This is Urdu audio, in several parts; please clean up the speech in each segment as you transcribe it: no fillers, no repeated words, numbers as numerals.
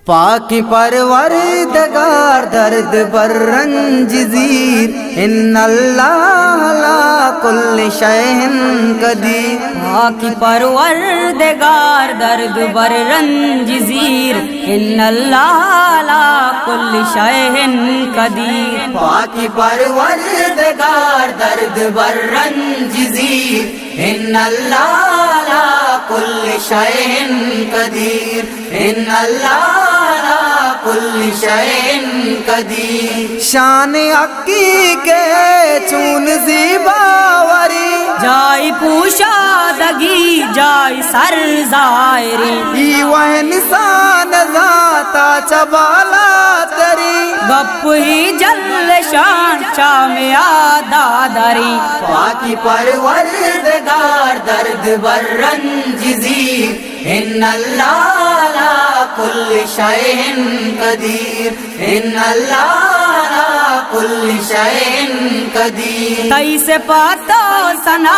پاکی پروردگار درد بر رنج زیر ان اللہ علی کل شیء قدیر پاکی پروردگار درد بر رنج زیر ان اللہ علی کل شیء قدیر پاکی پروردگار درد بر رنج زیر ان اللہ علی کل شیء قدیر ان اللہ کل شیء قدیر شان حقی کے چون زیباوری جائی پوشادگی جائی سر ظاہری ای وہ انسان ذاتا چبالا تری گپ ہی جل شان چامیا دادری پاکی پروردگار درد بر رنج زیر ان اللہ علی کل شیء قدیر ان اللہ علی کل شیء قدیر تئی سے پاتا سنا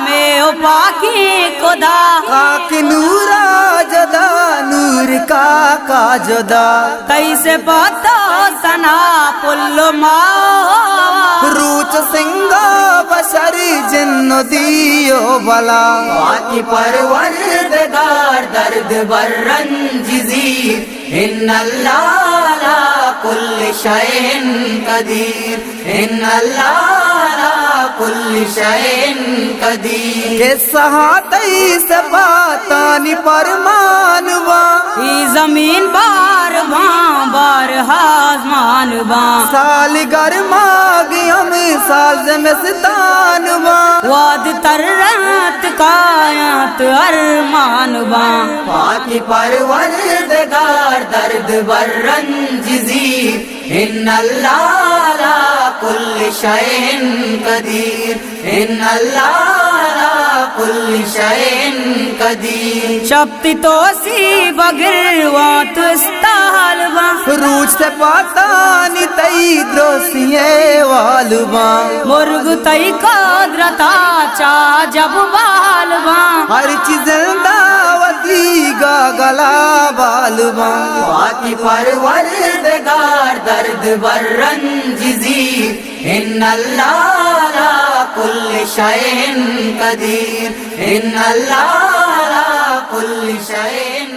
میں او پاکی خدا خاک نورا جدا نور کا جدا تئی سے پاتا سنا پلو ماں روچ سنگا بشر جن دیو بلا پاکی پروردگار درد بر رنج زیر ان اللہ علی کل شیء قدیر ان اللہ علی کل شیء قدیر کہ سہاتی سے باتانی پرمانوا ای زمین بار بھاں بار آسمان باں سال گرما گیا مثال زمستان واد ترت کائنات ارمان باں پاکی پروردگار درد بر رنج زیر ان اللہ علی کل شیء قدیر ان اللہ علی کل شیء قدیر شپتی تو سی بگر وات استحال باں روج سے پاتانی تئی دروسیے والبا مرگ تئی قدرتا چا جب بال باں ہر چیز دعوتی گا گلا بالبا پاکی پروردگار درد بر رنج زیر ان اللہ علی کل شیء قدیر ان اللہ علی کل شیء